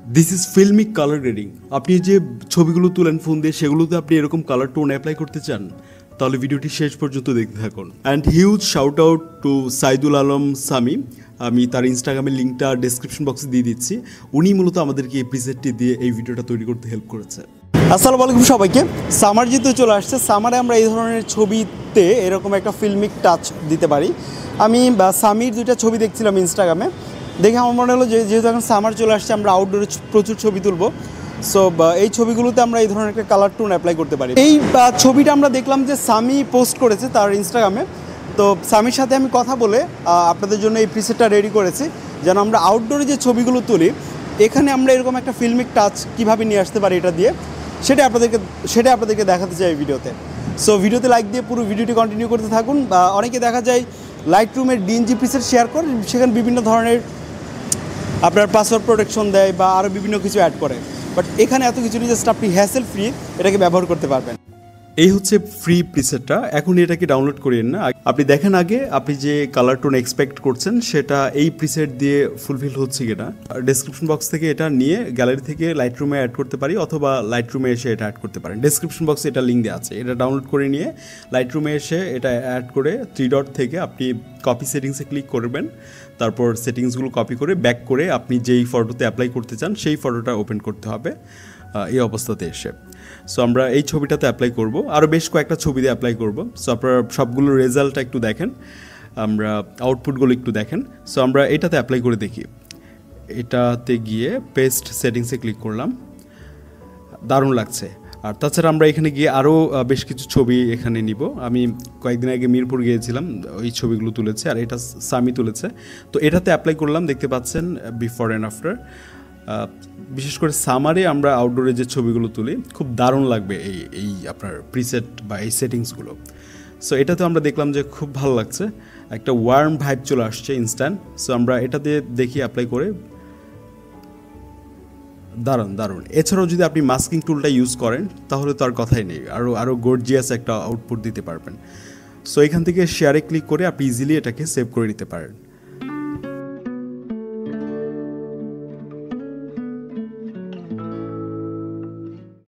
This is filmic colour grading. আপনি যে ছবিগুলো তুলেন ফোন দিয়ে, সেগুলোতে আপনি এরকম কালার টোন অ্যাপ্লাই করতে চান, তাহলে ভিডিওটি শেষ পর্যন্ত দেখতে থাকুন। And huge shout out to Saidul Alam Sami. আমি তার ইনস্টাগ্রামের লিঙ্কটা ডেসক্রিপশন বক্সে দিয়ে দিচ্ছি। উনি মূলত আমাদেরকে এই প্রিসেটটি দিয়ে এই ভিডিওটা তৈরি করতে হেল্প করেছে। আসসালামু আলাইকুম সবাইকে। সামার যেহেতু চলে আসছে, সামারে আমরা এই ধরনের ছবিতে এরকম একটা ফিল্মিক টাচ দিতে পারি। আমি সামির দুইটা ছবি দেখছিলাম ইনস্টাগ্রামে, দেখে আমার মনে হলো যেহেতু এখন সামার চলে আসছে, আমরা আউটডোরে প্রচুর ছবি তুলবো। সো এই ছবিগুলোতে আমরা এই ধরনের একটা কালার টোন অ্যাপ্লাই করতে পারি। এই ছবিটা আমরা দেখলাম যে সামি পোস্ট করেছে তার ইনস্টাগ্রামে। তো সামির সাথে আমি কথা বলে আপনাদের জন্য এই প্রিসেটটা রেডি করেছি, যেন আমরা আউটডোরে যে ছবিগুলো তুলি, এখানে আমরা এরকম একটা ফিল্মিক টাচ কীভাবে নিয়ে আসতে পারি এটা দিয়ে, সেটা আপনাদেরকে দেখাতে চাই এই ভিডিওতে। সো ভিডিওতে লাইক দিয়ে পুরো ভিডিওটি কন্টিনিউ করতে থাকুন। অনেকে দেখা যায় লাইট রুমের ডিএনজি প্রিসেট শেয়ার করে, সেখানে বিভিন্ন ধরনের আপনার পাসওয়ার্ড প্রোটেকশন দেয় বা আরও বিভিন্ন কিছু অ্যাড করে, বাট এখানে এত কিছু নেই, জাস্ট আপনি হ্যাসেল ফ্রি এটাকে ব্যবহার করতে পারবেন। এই হচ্ছে ফ্রি প্রিসেটটা। এখন এটাকে ডাউনলোড করিয়েন না, আপনি দেখেন আগে আপনি যে কালার টোন এক্সপেক্ট করছেন সেটা এই প্রিসেট দিয়ে ফুলফিল হচ্ছে কিনা। ডেসক্রিপশন বক্স থেকে এটা নিয়ে গ্যালারি থেকে লাইট রুমে অ্যাড করতে পারি, অথবা লাইট রুমে এসে এটা অ্যাড করতে পারেন। ডেসক্রিপশন বক্সে এটা লিঙ্ক দেওয়া আছে, এটা ডাউনলোড করে নিয়ে লাইট রুমে এসে এটা অ্যাড করে 3 ডট থেকে আপনি কপি সেটিংসে ক্লিক করবেন। তারপর সেটিংসগুলো কপি করে ব্যাক করে আপনি যেই ফটোতে অ্যাপ্লাই করতে চান সেই ফটোটা ওপেন করতে হবে এই অবস্থাতে এসে। সো আমরা এই ছবিটাতে অ্যাপ্লাই করব, আরও বেশ কয়েকটা ছবিতে অ্যাপ্লাই করব। সো আপনারা সবগুলোর রেজাল্টটা একটু দেখেন, আমরা আউটপুটগুলো একটু দেখেন। সো আমরা এটাতে অ্যাপ্লাই করে দেখি। এটাতে গিয়ে পেস্ট সেটিংসে ক্লিক করলাম, দারুণ লাগছে। আর তাছাড়া আমরা এখানে গিয়ে আরও বেশ কিছু ছবি এখানে নিব। আমি কয়েকদিন আগে মিরপুর গিয়েছিলাম, ওই ছবিগুলো তুলেছে, আর এটা সামি তুলেছে। তো এটাতে অ্যাপ্লাই করলাম, দেখতে পাচ্ছেন বিফোর অ্যান্ড আফটার। বিশেষ করে সামারে আমরা আউটডোরে যে ছবিগুলো তুলি, খুব দারুণ লাগবে এই আপনার প্রিসেট বা এই সেটিংসগুলো। সো এটাতে আমরা দেখলাম যে খুব ভালো লাগছে, একটা ওয়ার্ম ভাইব চলে আসছে ইনস্ট্যান্ট। সো আমরা এটাতে দেখি অ্যাপ্লাই করে, দারুণ। এছাড়াও যদি আপনি মাস্কিং টুলটা ইউজ করেন তাহলে তো আর কথাই নেই, আরও গর্জিয়াস একটা আউটপুট দিতে পারবেন। সো এখান থেকে শেয়ারে ক্লিক করে আপনি ইজিলি এটাকে সেভ করে নিতে পারেন।